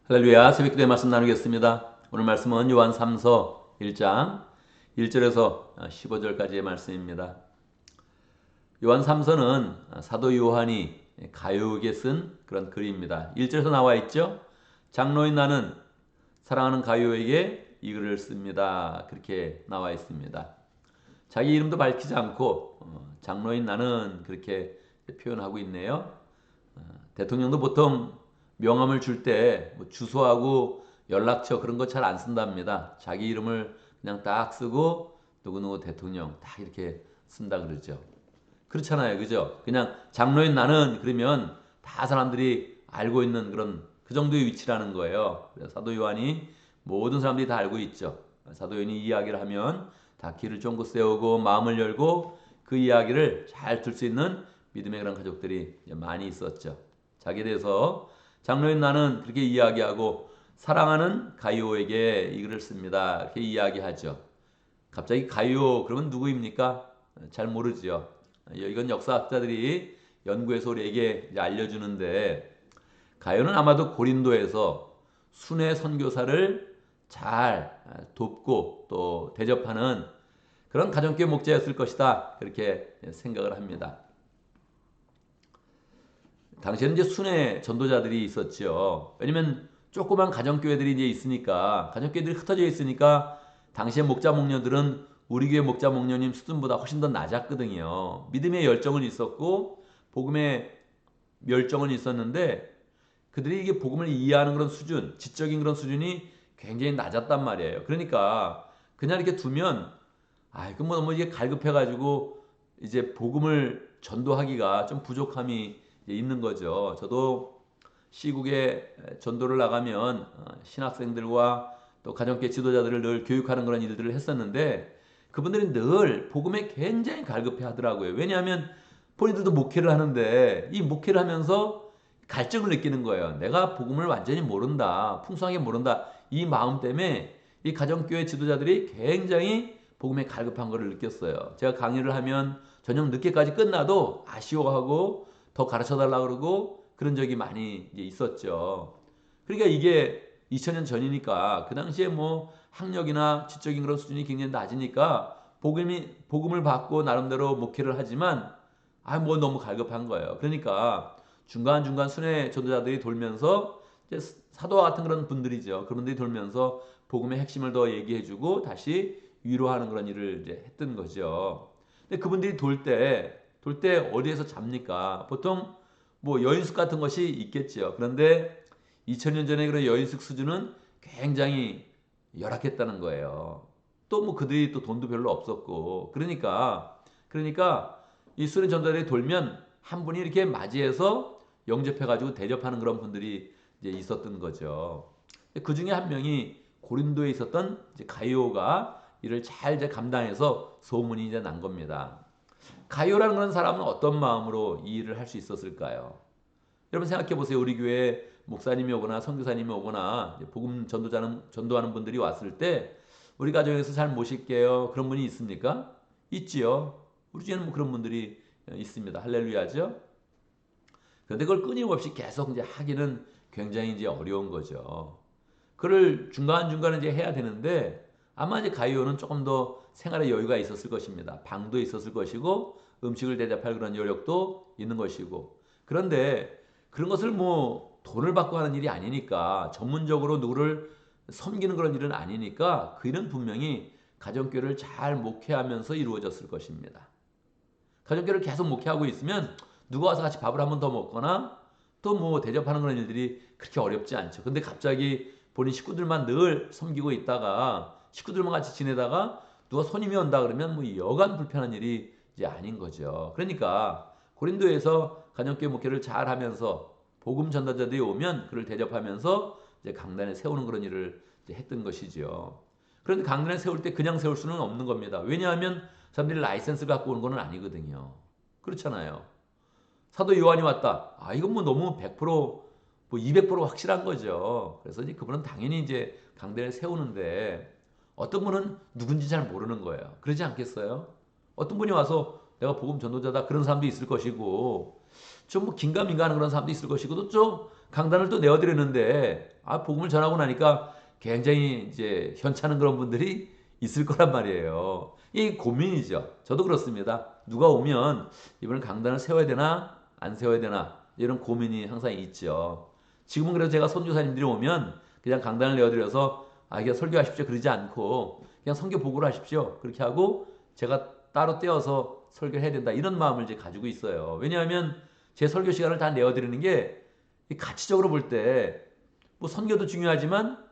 할렐루야, 새벽기도의 말씀 나누겠습니다. 오늘 말씀은 요한 3서 1장 1절에서 15절까지의 말씀입니다. 요한 3서는 사도 요한이 가요에게 쓴 그런 글입니다. 1절에서 나와 있죠. 장로인 나는 사랑하는 가요에게 이 글을 씁니다. 그렇게 나와 있습니다. 자기 이름도 밝히지 않고 장로인 나는 그렇게 표현하고 있네요. 대통령도 보통 명함을 줄 때 주소하고 연락처 그런 거 잘 안 쓴답니다. 자기 이름을 그냥 딱 쓰고 누구누구 대통령 딱 이렇게 쓴다 그러죠. 그렇잖아요. 그죠? 그냥 장로인 나는 그러면 다 사람들이 알고 있는 그런 그 정도의 위치라는 거예요. 그래서 사도 요한이 모든 사람들이 다 알고 있죠. 사도 요한이 이야기를 하면 다 귀를 쫑긋 세우고 마음을 열고 그 이야기를 잘 들 수 있는 믿음의 그런 가족들이 많이 있었죠. 자기에 대해서 장로인 나는 그렇게 이야기하고 사랑하는 가이오에게 이 글을 씁니다. 이렇게 이야기하죠. 갑자기 가이오 그러면 누구입니까? 잘 모르죠. 이건 역사학자들이 연구해서 우리에게 알려주는데 가이오는 아마도 고린도에서 순회 선교사를 잘 돕고 또 대접하는 그런 가정교회 목자였을 것이다. 그렇게 생각을 합니다. 당시에는 이제 순회 전도자들이 있었죠. 왜냐면 조그만 가정교회들이 이제 있으니까 가정교회들이 흩어져 있으니까 당시에 목자 목녀들은 우리 교회 목자 목녀님 수준보다 훨씬 더 낮았거든요. 믿음의 열정은 있었고 복음의 열정은 있었는데 그들이 이게 복음을 이해하는 그런 수준, 지적인 그런 수준이 굉장히 낮았단 말이에요. 그러니까 그냥 이렇게 두면 이거 뭐 너무 이게 갈급해가지고 이제 복음을 전도하기가 좀 부족함이 있는 거죠. 저도 시국에 전도를 나가면 신학생들과 또 가정교회 지도자들을 늘 교육하는 그런 일들을 했었는데 그분들이 늘 복음에 굉장히 갈급해 하더라고요. 왜냐하면 본인들도 목회를 하는데 이 목회를 하면서 갈증을 느끼는 거예요. 내가 복음을 완전히 모른다. 풍성하게 모른다. 이 마음 때문에 이 가정교회 지도자들이 굉장히 복음에 갈급한 것을 느꼈어요. 제가 강의를 하면 저녁 늦게까지 끝나도 아쉬워하고 더 가르쳐 달라 그러고 그런 적이 많이 있었죠. 그러니까 이게 2000년 전이니까 그 당시에 뭐 학력이나 지적인 그런 수준이 굉장히 낮으니까 복음을 받고 나름대로 목회를 하지만 뭐 너무 갈급한 거예요. 그러니까 중간중간 순회 전도자들이 돌면서 이제 사도와 같은 그런 분들이죠. 그런 분들이 돌면서 복음의 핵심을 더 얘기해주고 다시 위로하는 그런 일을 이제 했던 거죠. 근데 그분들이 돌 때 어디에서 잡니까? 보통 뭐 여인숙 같은 것이 있겠죠. 그런데 2000년 전에 그런 여인숙 수준은 굉장히 열악했다는 거예요. 또 뭐 그들이 또 돈도 별로 없었고 그러니까 이 수련 전도자들이 돌면 한 분이 이렇게 맞이해서 영접해가지고 대접하는 그런 분들이 이제 있었던 거죠. 그 중에 한 명이 고린도에 있었던 가이오가 이를 잘 이제 감당해서 소문이 이제 난 겁니다. 가이오라는 그런 사람은 어떤 마음으로 이 일을 할 수 있었을까요? 여러분 생각해 보세요. 우리 교회 목사님이 오거나 선교사님이 오거나 복음 전도하는 분들이 왔을 때 우리 가정에서 잘 모실게요. 그런 분이 있습니까? 있지요. 우리 중에는 뭐 그런 분들이 있습니다. 할렐루야죠. 그런데 그걸 끊임없이 계속 이제 하기는 굉장히 이제 어려운 거죠. 그를 중간중간에 이제 해야 되는데 아마 이제 가이오는 조금 더 생활의 여유가 있었을 것입니다. 방도 있었을 것이고 음식을 대접할 그런 여력도 있는 것이고 그런데 그런 것을 뭐 돈을 받고 하는 일이 아니니까 전문적으로 누구를 섬기는 그런 일은 아니니까 그 일은 분명히 가정교회를 잘 목회하면서 이루어졌을 것입니다. 가정교회를 계속 목회하고 있으면 누가 와서 같이 밥을 한 번 더 먹거나 또 뭐 대접하는 그런 일들이 그렇게 어렵지 않죠. 근데 갑자기 본인 식구들만 늘 섬기고 있다가 식구들만 같이 지내다가 누가 손님이 온다 그러면 뭐 여간 불편한 일이 이제 아닌 거죠. 그러니까 고린도에서 가정교회 목회를 잘 하면서 복음 전도자들이 오면 그를 대접하면서 이제 강단에 세우는 그런 일을 이제 했던 것이지요. 그런데 강단에 세울 때 그냥 세울 수는 없는 겁니다. 왜냐하면 사람들이 라이센스 갖고 오는 건 아니거든요. 그렇잖아요. 사도 요한이 왔다. 이건 뭐 너무 100%, 뭐 200% 확실한 거죠. 그래서 이제 그분은 당연히 이제 강단에 세우는데 어떤 분은 누군지 잘 모르는 거예요. 그러지 않겠어요? 어떤 분이 와서 내가 복음 전도자다 그런 사람도 있을 것이고 좀 뭐 긴가민가 하는 그런 사람도 있을 것이고 또 좀 강단을 또 내어드렸는데 복음을 전하고 나니까 굉장히 이제 현찮은 그런 분들이 있을 거란 말이에요. 이 고민이죠. 저도 그렇습니다. 누가 오면 이번엔 강단을 세워야 되나 안 세워야 되나 이런 고민이 항상 있죠. 지금은 그래서 제가 선교사님들이 오면 그냥 강단을 내어드려서 그냥 설교하십시오 그러지 않고 그냥 선교 보고를 하십시오 그렇게 하고 제가 따로 떼어서 설교해야 된다 이런 마음을 이제 가지고 있어요. 왜냐하면 제 설교 시간을 다 내어드리는 게 가치적으로 볼 때 뭐 선교도 중요하지만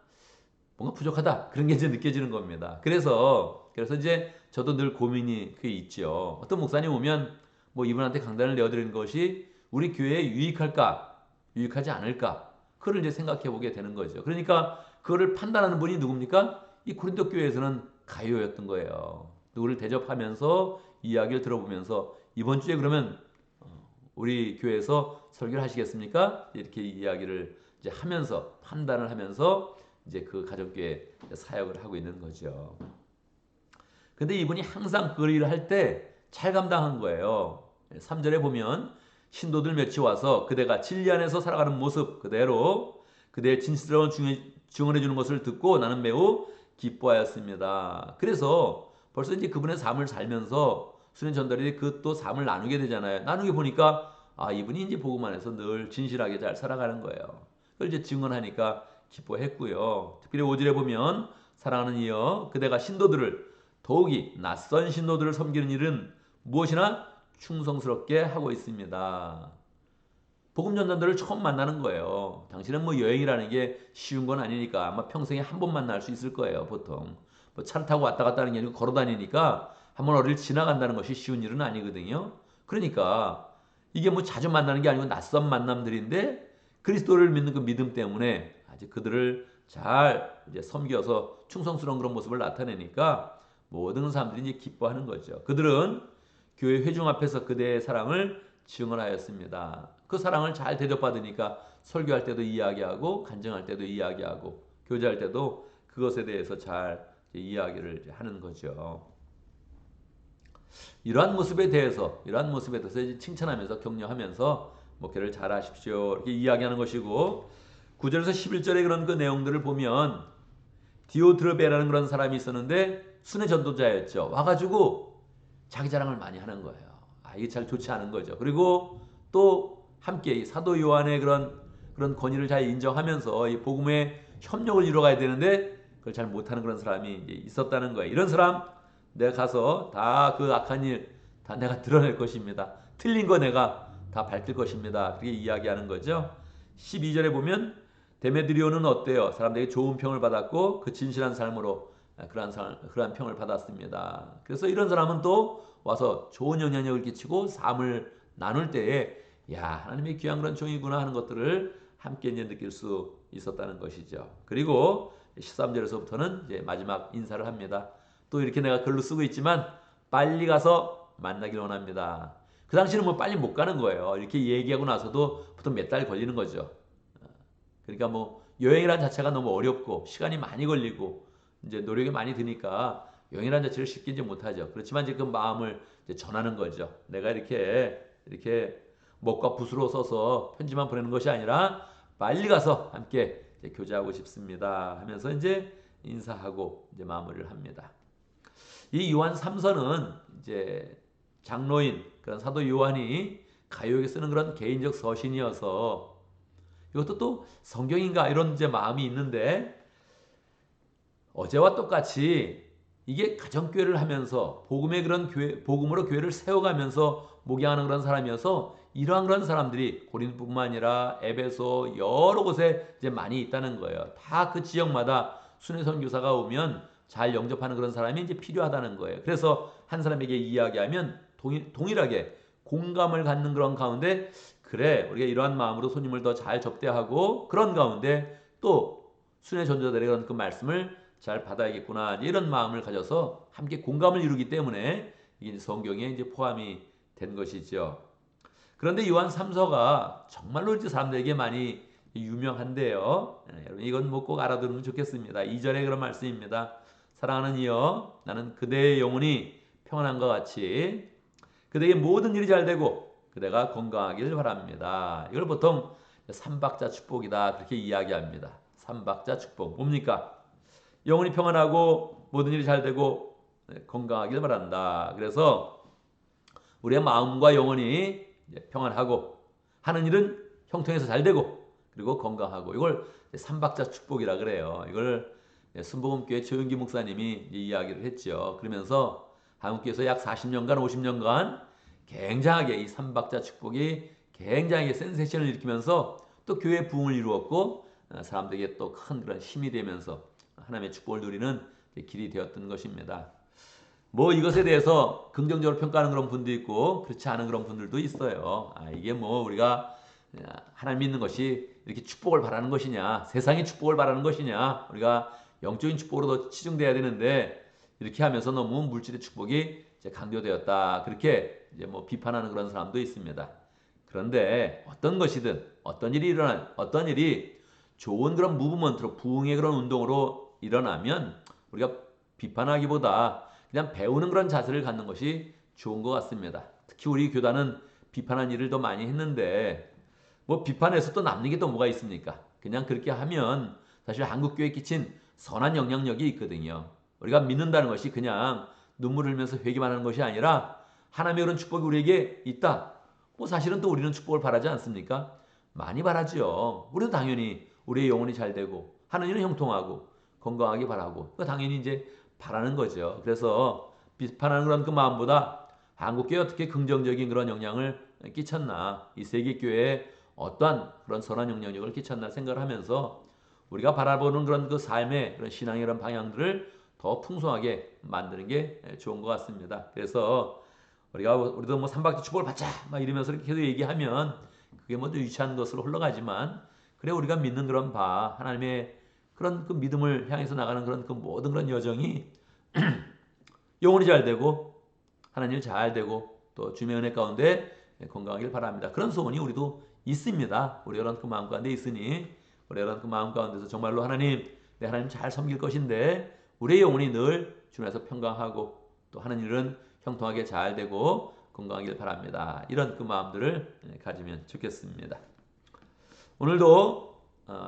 뭔가 부족하다 그런 게 이제 느껴지는 겁니다. 그래서 이제 저도 늘 고민이 그게 있죠. 어떤 목사님 오면 뭐 이분한테 강단을 내어드리는 것이 우리 교회에 유익할까 유익하지 않을까 그걸 이제 생각해 보게 되는 거죠. 그러니까 그거를 판단하는 분이 누굽니까? 이 고린도 교회에서는 가룟이었던 거예요. 누구를 대접하면서 이야기를 들어보면서 이번 주에 그러면 우리 교회에서 설교를 하시겠습니까? 이렇게 이야기를 이제 하면서 판단을 하면서 이제 그 가정교회 사역을 하고 있는 거죠. 근데 이분이 항상 그 일을 할 때 잘 감당한 거예요. 3절에 보면 신도들 몇이 와서 그대가 진리 안에서 살아가는 모습 그대로 그대의 진실스러운 증언해 주는 것을 듣고 나는 매우 기뻐하였습니다. 그래서 벌써 이제 그분의 삶을 살면서 수련 전달이 그 또 삶을 나누게 되잖아요. 나누게 보니까 이분이 이제 복음 안에서 늘 진실하게 잘 살아가는 거예요. 그걸 이제 증언하니까 기뻐했고요. 특별히 5절에 보면 사랑하는 이여 그대가 신도들을 더욱이 낯선 신도들을 섬기는 일은 무엇이나 충성스럽게 하고 있습니다. 복음 전도자들을 처음 만나는 거예요. 당신은 뭐 여행이라는 게 쉬운 건 아니니까 아마 평생에 한 번 만날 수 있을 거예요. 보통 뭐 차를 타고 왔다 갔다 하는 게 아니고 걸어 다니니까 한번 어디를 지나간다는 것이 쉬운 일은 아니거든요. 그러니까 이게 뭐 자주 만나는 게 아니고 낯선 만남들인데 그리스도를 믿는 그 믿음 때문에 아직 그들을 잘 이제 섬겨서 충성스러운 그런 모습을 나타내니까 모든 사람들이 이제 기뻐하는 거죠. 그들은 교회 회중 앞에서 그대의 사랑을 증언하였습니다. 그 사랑을 잘 대접받으니까 설교할 때도 이야기하고 간증할 때도 이야기하고 교제할 때도 그것에 대해서 잘 이야기를 하는 거죠. 이러한 모습에 대해서 칭찬하면서 격려하면서 목회를 잘 하십시오 이렇게 이야기하는 것이고 9절에서 11절의 그런 그 내용들을 보면 디오드르베라는 그런 사람이 있었는데 순회 전도자였죠. 와가지고 자기 자랑을 많이 하는 거예요. 이게 잘 좋지 않은 거죠. 그리고 또 함께 사도 요한의 그런 권위를 잘 인정하면서 이 복음의 협력을 이루어가야 되는데 그걸 잘 못하는 그런 사람이 있었다는 거예요. 이런 사람 내가 가서 다 그 악한 일 다 내가 드러낼 것입니다. 틀린 거 내가 다 밝힐 것입니다. 그렇게 이야기하는 거죠. 12절에 보면 데메드리오는 어때요? 사람들에게 좋은 평을 받았고 그 진실한 삶으로 그러한 평을 받았습니다. 그래서 이런 사람은 또 와서 좋은 영향력을 끼치고 삶을 나눌 때에 하나님의 귀한 그런 종이구나 하는 것들을 함께 이제 느낄 수 있었다는 것이죠. 그리고 13절에서부터는 이제 마지막 인사를 합니다. 또 이렇게 내가 글로 쓰고 있지만 빨리 가서 만나길 원합니다. 그 당시는 뭐 빨리 못 가는 거예요. 이렇게 얘기하고 나서도 보통 몇 달 걸리는 거죠. 그러니까 뭐 여행이란 자체가 너무 어렵고 시간이 많이 걸리고 이제 노력이 많이 드니까 여행이란 자체를 쉽게 이제 못하죠. 그렇지만 이제 그 마음을 이제 전하는 거죠. 내가 이렇게 먹과 붓으로 써서 편지만 보내는 것이 아니라 빨리 가서 함께 이제 교제하고 싶습니다. 하면서 이제 인사하고 이제 마무리를 합니다. 이 요한 3서는 이제 장로인 그런 사도 요한이 가요에 쓰는 그런 개인적 서신이어서 이것도 또 성경인가 이런 이제 마음이 있는데 어제와 똑같이 이게 가정교회를 하면서 복음의 그런 복음으로 교회를 세워가면서 목양하는 그런 사람이어서 이러한 그런 사람들이 고린뿐만 아니라 에베소 여러 곳에 이제 많이 있다는 거예요. 다 그 지역마다 순회 선교사가 오면 잘 영접하는 그런 사람이 이제 필요하다는 거예요. 그래서 한 사람에게 이야기하면 동일하게 공감을 갖는 그런 가운데 그래 우리가 이러한 마음으로 손님을 더 잘 접대하고 그런 가운데 또 순회 전도자들의 그런 그 말씀을 잘 받아야겠구나 이런 마음을 가져서 함께 공감을 이루기 때문에 이게 성경에 이제 포함이 된 것이죠. 그런데 요한 3서가 정말로 이제 사람들에게 많이 유명한데요. 여러분 이건 뭐 꼭 알아두면 좋겠습니다. 2절에 그런 말씀입니다. 사랑하는 이여 나는 그대의 영혼이 평안함과 같이 그대에게 모든 일이 잘 되고 그대가 건강하기를 바랍니다. 이걸 보통 삼박자 축복이다 그렇게 이야기합니다. 삼박자 축복. 뭡니까? 영혼이 평안하고 모든 일이 잘 되고 건강하길 바란다. 그래서 우리의 마음과 영혼이 평안하고 하는 일은 형통해서 잘 되고 그리고 건강하고 이걸 삼박자 축복이라 그래요. 이걸 순복음교회 조윤기 목사님이 이야기를 했죠. 그러면서 한국교회에서 약 40년간 50년간 굉장하게 이 삼박자 축복이 굉장히 센세이션을 일으키면서 또 교회 부흥을 이루었고 사람들에게 또 큰 그런 힘이 되면서 하나님의 축복을 누리는 길이 되었던 것입니다. 뭐 이것에 대해서 긍정적으로 평가하는 그런 분도 있고 그렇지 않은 그런 분들도 있어요. 이게 뭐 우리가 하나님 믿는 것이 이렇게 축복을 바라는 것이냐, 세상의 축복을 바라는 것이냐, 우리가 영적인 축복으로 더 치중돼야 되는데 이렇게 하면서 너무 물질의 축복이 이제 강조되었다. 그렇게 이제 뭐 비판하는 그런 사람도 있습니다. 그런데 어떤 것이든 어떤 일이 좋은 그런 무브먼트로 부흥의 그런 운동으로 일어나면 우리가 비판하기보다 그냥 배우는 그런 자세를 갖는 것이 좋은 것 같습니다. 특히 우리 교단은 비판한 일을 더 많이 했는데 뭐 비판해서 또 남는 게 또 뭐가 있습니까? 그냥 그렇게 하면 사실 한국교회에 끼친 선한 영향력이 있거든요. 우리가 믿는다는 것이 그냥 눈물 흘면서 회개만 하는 것이 아니라 하나님의 그런 축복이 우리에게 있다. 뭐 사실은 또 우리는 축복을 바라지 않습니까? 많이 바라죠. 우리도 당연히 우리의 영혼이 잘 되고 하는 일은 형통하고 건강하게 바라고 당연히 이제 바라는 거죠. 그래서 비판하는 그런 그 마음보다 한국교회에 어떻게 긍정적인 그런 영향을 끼쳤나, 이 세계교회에 어떠한 그런 선한 영향력을 끼쳤나 생각을 하면서 우리가 바라보는 그런 그 삶의 그런 신앙의 그런 방향들을 더 풍성하게 만드는 게 좋은 것 같습니다. 그래서 우리도 뭐 삼박자 축복을 받자 막 이러면서 이렇게 계속 얘기하면 그게 뭐 유치한 것으로 흘러가지만 그래 우리가 믿는 그런 바 하나님의 그런 그 믿음을 향해서 나가는 그런 그 모든 그런 여정이 영혼이 잘 되고 하나님 잘 되고 또 주님의 은혜 가운데 건강하길 바랍니다. 그런 소원이 우리도 있습니다. 우리 여러분 그 마음 가운데 있으니 우리 여러분 그 마음 가운데서 정말로 하나님 내 하나님 잘 섬길 것인데 우리의 영혼이 늘 주님에서 평강하고 또 하는 일은 형통하게 잘 되고 건강하길 바랍니다. 이런 그 마음들을 가지면 좋겠습니다. 오늘도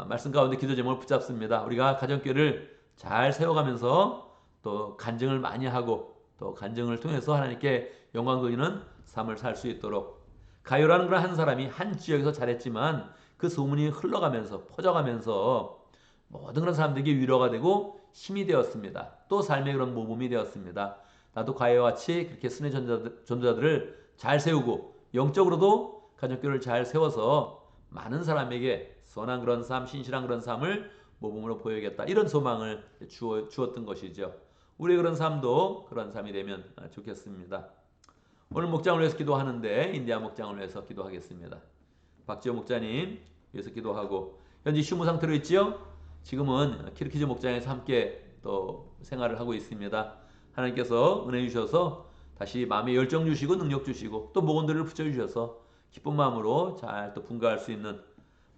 말씀 가운데 기도 제목을 붙잡습니다. 우리가 가정교회를 잘 세워가면서 또 간증을 많이 하고 또 간증을 통해서 하나님께 영광 돌리는 삶을 살 수 있도록 가요라는 그런 한 사람이 한 지역에서 잘했지만 그 소문이 흘러가면서 퍼져가면서 모든 그런 사람들에게 위로가 되고 힘이 되었습니다. 또 삶의 그런 모범이 되었습니다. 나도 가요와 같이 그렇게 순회 전도자들을 잘 세우고 영적으로도 가정교회를 잘 세워서 많은 사람에게 선한 그런 삶, 신실한 그런 삶을 모범으로 보여야겠다. 이런 소망을 주었던 것이죠. 우리의 그런 삶도 그런 삶이 되면 좋겠습니다. 오늘 목장을 위해서 기도하는데 인디아 목장을 위해서 기도하겠습니다. 박지호 목자님 위해서 기도하고 현재 휴무 상태로 있지요. 지금은 키르키즈 목장에서 함께 또 생활을 하고 있습니다. 하나님께서 은혜 주셔서 다시 마음에 열정 주시고 능력 주시고 또 목원들을 붙여주셔서 기쁜 마음으로 잘 또 분가할 수 있는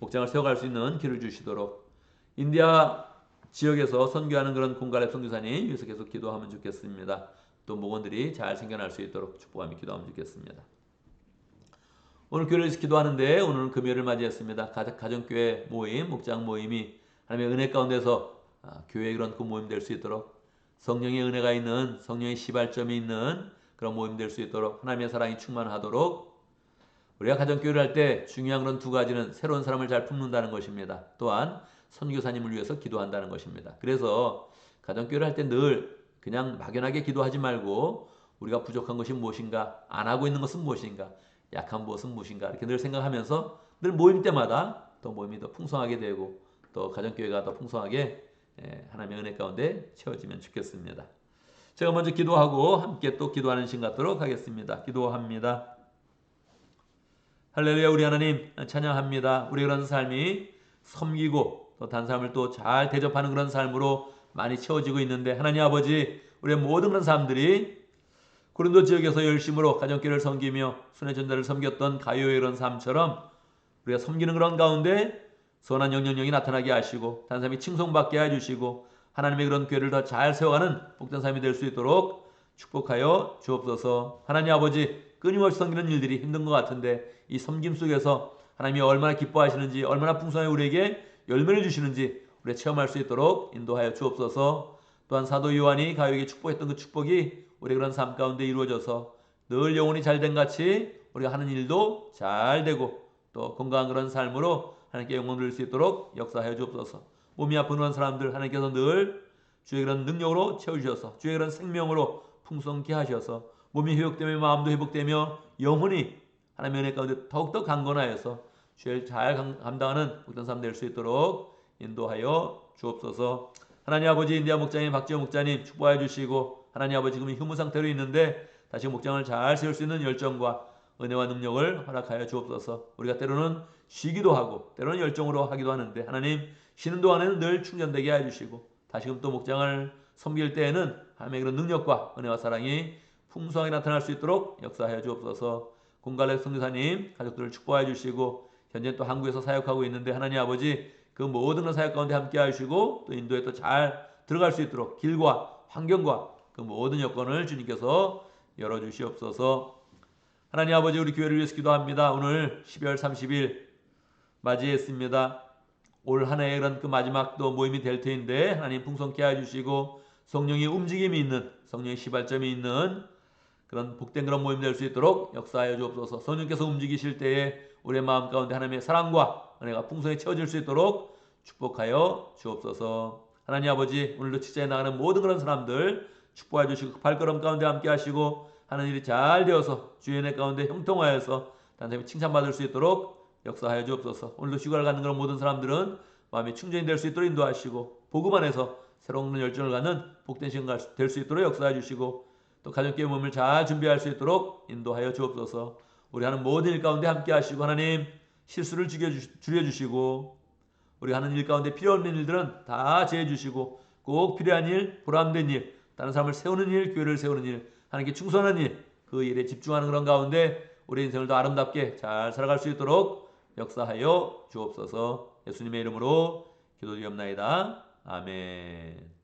목장을 세워갈 수 있는 길을 주시도록 인디아 지역에서 선교하는 그런 공갈랩 선교사님 위해서 계속 기도하면 좋겠습니다. 또 목원들이 잘 생겨날 수 있도록 축복하며 기도하면 좋겠습니다. 오늘 교회를 위해서 기도하는데 오늘은 금요일을 맞이했습니다. 가정교회 모임, 목장 모임이 하나님의 은혜 가운데서 교회의 그런 그 모임 될 수 있도록 성령의 은혜가 있는 성령의 시발점이 있는 그런 모임 될 수 있도록 하나님의 사랑이 충만하도록 우리가 가정교회를 할 때 중요한 그런 두 가지는 새로운 사람을 잘 품는다는 것입니다. 또한 선교사님을 위해서 기도한다는 것입니다. 그래서 가정교회를 할 때 늘 그냥 막연하게 기도하지 말고 우리가 부족한 것이 무엇인가, 안 하고 있는 것은 무엇인가, 약한 무엇은 무엇인가 이렇게 늘 생각하면서 늘 모임 때마다 또 모임이 더 풍성하게 되고 또 가정교회가 더 풍성하게 하나님의 은혜 가운데 채워지면 좋겠습니다. 제가 먼저 기도하고 함께 또 기도하는 시간 갖도록 하겠습니다. 기도합니다. 할렐루야. 우리 하나님 찬양합니다. 우리 그런 삶이 섬기고 또 다른 사람을 또 잘 대접하는 그런 삶으로 많이 채워지고 있는데 하나님 아버지 우리의 모든 그런 사람들이 고린도 지역에서 열심으로 가정교회를 섬기며 순회 전자를 섬겼던 가요의 그런 삶처럼 우리가 섬기는 그런 가운데 선한 영향력이 나타나게 하시고 다른 사람이 칭송받게 해주시고 하나님의 그런 교회를 더 잘 세워가는 복된 삶이 될 수 있도록 축복하여 주옵소서. 하나님 아버지 끊임없이 섬기는 일들이 힘든 것 같은데 이 섬김 속에서 하나님이 얼마나 기뻐하시는지 얼마나 풍성하게 우리에게 열매를 주시는지 우리 체험할 수 있도록 인도하여 주옵소서. 또한 사도 요한이 가요에게 축복했던 그 축복이 우리 그런 삶 가운데 이루어져서 늘 영혼이 잘된 같이 우리가 하는 일도 잘 되고 또 건강한 그런 삶으로 하나님께 영광 돌릴 수 있도록 역사하여 주옵소서. 몸이 아픈 그런 사람들 하나님께서 늘 주의 그런 능력으로 채워주셔서 주의 그런 생명으로 풍성케 하셔서 몸이 회복되며 마음도 회복되며 영혼이 하나님의 은혜 가운데 더욱더 강건하여서 주의 잘 감당하는 복된 삶 될 수 있도록 인도하여 주옵소서. 하나님 아버지, 인디아 목장님, 박지영 목자님 축복하여 주시고, 하나님 아버지 지금 휴무 상태로 있는데 다시 목장을 잘 세울 수 있는 열정과 은혜와 능력을 허락하여 주옵소서. 우리가 때로는 쉬기도 하고 때로는 열정으로 하기도 하는데 하나님 쉬는 동안에는 늘 충전되게 해주시고 다시금 또 목장을 섬길 때에는 하나님의 그런 능력과 은혜와 사랑이 풍성하게 나타날 수 있도록 역사하여 주옵소서. 공갈래 선교사님 가족들을 축복하여 주시고 현재 또 한국에서 사역하고 있는데 하나님 아버지 그 모든 사역 가운데 함께 하시고 또 인도에 또 잘 들어갈 수 있도록 길과 환경과 그 모든 여건을 주님께서 열어주시옵소서. 하나님 아버지, 우리 교회를 위해서 기도합니다. 오늘 12월 30일 맞이했습니다. 올 한 해의 그런 그 마지막 또 모임이 될 터인데 하나님 풍성케 해주시고 성령의 움직임이 있는, 성령의 시발점이 있는 그런 복된 그런 모임 될 수 있도록 역사하여 주옵소서. 성령께서 움직이실 때에 우리의 마음 가운데 하나님의 사랑과 은혜가 풍성히 채워질 수 있도록 축복하여 주옵소서. 하나님 아버지, 오늘도 직장에 나가는 모든 그런 사람들 축복해 주시고 그 발걸음 가운데 함께 하시고 하는 일이 잘 되어서 주의 은혜 가운데 형통하여서 단순히 칭찬받을 수 있도록 역사하여 주옵소서. 오늘도 휴가를 갖는 그런 모든 사람들은 마음이 충전이 될 수 있도록 인도하시고 복음 안에서 새로운 열정을 갖는 복된 시간 될 수 있도록 역사해 주시고 또 가정교회 몸을 잘 준비할 수 있도록 인도하여 주옵소서. 우리 하는 모든 일 가운데 함께 하시고 하나님 실수를 줄여주시고 우리 하는 일 가운데 필요 없는 일들은 다 제해주시고 꼭 필요한 일, 보람된 일, 다른 사람을 세우는 일, 교회를 세우는 일, 하나님께 충성하는 일, 그 일에 집중하는 그런 가운데 우리 인생을 더 아름답게 잘 살아갈 수 있도록 역사하여 주옵소서. 예수님의 이름으로 기도드리옵나이다. 아멘.